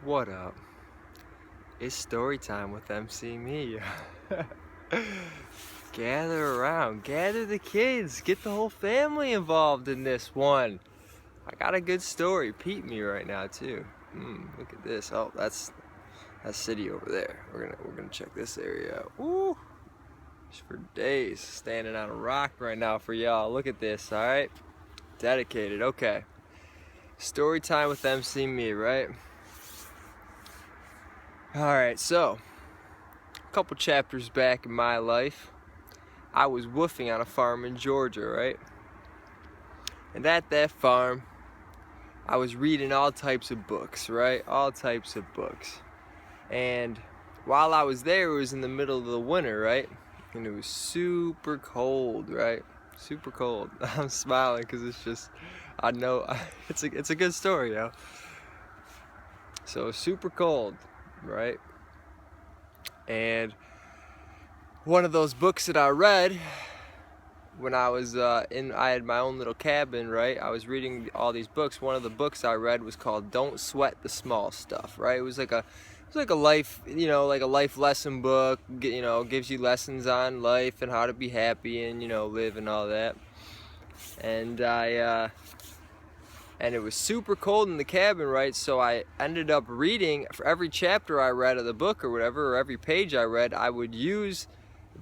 What up? It's story time with MC Me. Gather around, gather the kids, get the whole family involved in this one. I got a good story. Peep me right now too. Look at this. Oh, that's city over there. We're gonna check this area out. Woo! Just for days, standing on a rock right now for y'all. Look at this. All right, dedicated. Okay. Story time with MC Me, right? Alright, so a couple chapters back in my life, I was woofing on a farm in Georgia, right? And at that farm, I was reading all types of books, right? All types of books. And while I was there, it was in the middle of the winter, right? And it was super cold, right? Super cold. I'm smiling because it's just, I know, it's a good story, yo. So super cold, right? And one of those books that I read when I was I had my own little cabin, right? I was reading all these books. One of the books I read was called "Don't Sweat the Small Stuff," right? It was like a life, like a life lesson book. Gives you lessons on life and how to be happy and live and all that. And and it was super cold in the cabin, right? So I ended up reading, for every chapter I read of the book or whatever, or every page I read, I would use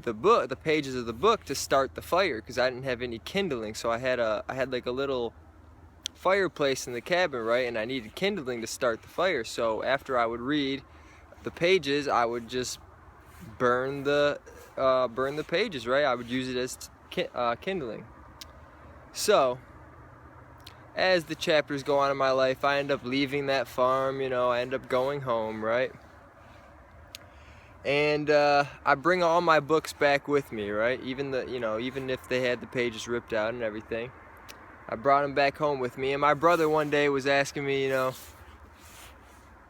the pages of the book to start the fire because I didn't have any kindling. So I had like a little fireplace in the cabin, right? And I needed kindling to start the fire. So after I would read the pages, I would just burn the pages, right? I would use it as kindling. So as the chapters go on in my life, I end up leaving that farm, I end up going home, right? And I bring all my books back with me, right? Even if they had the pages ripped out and everything, I brought them back home with me. And my brother one day was asking me,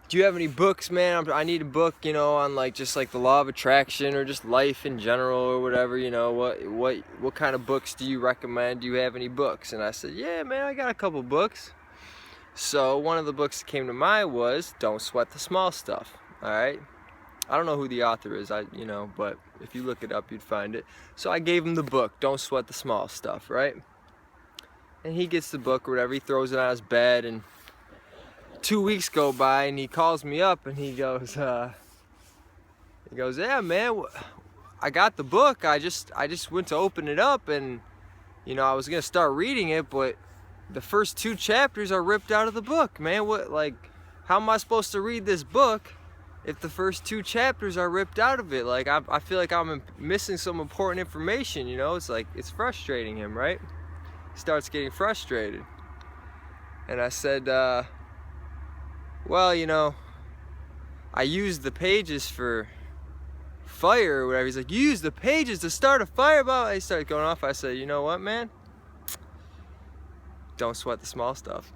do you have any books, man? I need a book, on just the law of attraction or just life in general or whatever, what kind of books do you recommend? Do you have any books? And I said, yeah, man, I got a couple books. So one of the books that came to mind was Don't Sweat the Small Stuff, all right? I don't know who the author is, but if you look it up, you'd find it. So I gave him the book, Don't Sweat the Small Stuff, right? And he gets the book or whatever, he throws it on his bed, and 2 weeks go by and he calls me up and he goes, yeah, man, I got the book. I just went to open it up and, I was going to start reading it, but the first 2 chapters are ripped out of the book, man. How am I supposed to read this book if the first 2 chapters are ripped out of it? I feel like I'm missing some important information, it's frustrating him, right? He starts getting frustrated. And I said, well, I used the pages for fire or whatever. He's like, you used the pages to start a fire? He started going off. I said, you know what, man? Don't sweat the small stuff.